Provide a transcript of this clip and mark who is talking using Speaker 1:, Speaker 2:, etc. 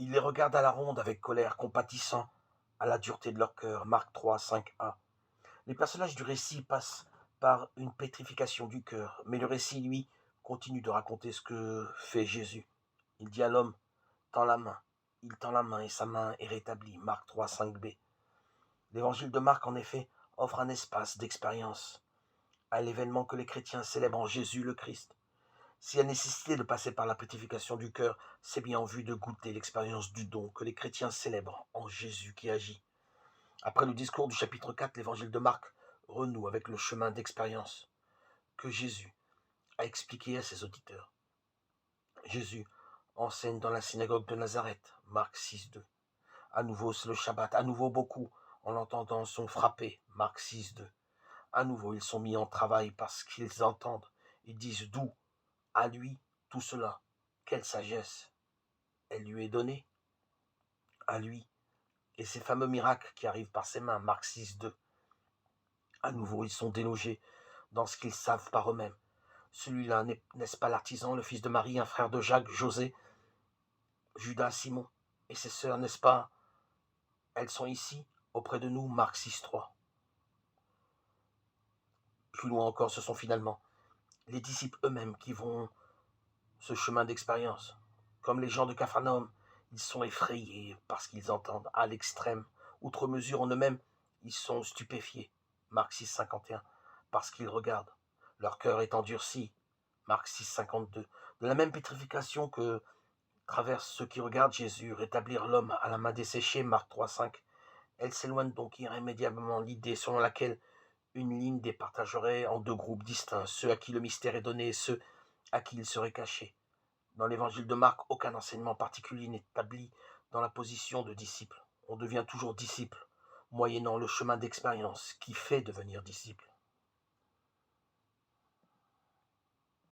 Speaker 1: Il les regarde à la ronde avec colère, compatissant à la dureté de leur cœur. Marc 3, 5a. Les personnages du récit passent par une pétrification du cœur, mais le récit, lui, continue de raconter ce que fait Jésus. Il dit à l'homme, tends la main. Il tend la main et sa main est rétablie. Marc 3, 5b. L'évangile de Marc, en effet, offre un espace d'expérience à l'événement que les chrétiens célèbrent en Jésus le Christ. S'il y a nécessité de passer par la purification du cœur, c'est bien en vue de goûter l'expérience du don que les chrétiens célèbrent en Jésus qui agit. Après le discours du chapitre 4, l'évangile de Marc renoue avec le chemin d'expérience que Jésus a expliqué à ses auditeurs. Jésus enseigne dans la synagogue de Nazareth, Marc 6.2. À nouveau, c'est le Shabbat. À nouveau, beaucoup, en l'entendant, sont frappés, Marc 6.2. À nouveau, ils sont mis en travail parce qu'ils entendent. Ils disent d'où à lui tout cela. Quelle sagesse elle lui est donnée à lui. Et ces fameux miracles qui arrivent par ses mains, Marc 6.2. À nouveau, ils sont délogés dans ce qu'ils savent par eux-mêmes. Celui-là, n'est-ce pas l'artisan, le fils de Marie, un frère de Jacques, José, Judas, Simon et ses sœurs, n'est-ce pas? Elles sont ici, auprès de nous, Marc 6.3. Plus loin encore, ce sont finalement les disciples eux-mêmes qui vont ce chemin d'expérience. Comme les gens de Capharnaüm, ils sont effrayés parce qu'ils entendent à l'extrême. Outre mesure, en eux-mêmes, ils sont stupéfiés. Marc 6.51. Parce qu'ils regardent. Leur cœur est endurci. Marc 6.52. De la même pétrification que traversent ceux qui regardent Jésus rétablir l'homme à la main desséchée, Marc 3.5. Elle s'éloigne donc irrémédiablement l'idée selon laquelle une ligne départagerait en deux groupes distincts, ceux à qui le mystère est donné et ceux à qui il serait caché. Dans l'évangile de Marc, aucun enseignement particulier n'est établi dans la position de disciple. On devient toujours disciple, moyennant le chemin d'expérience qui fait devenir disciple.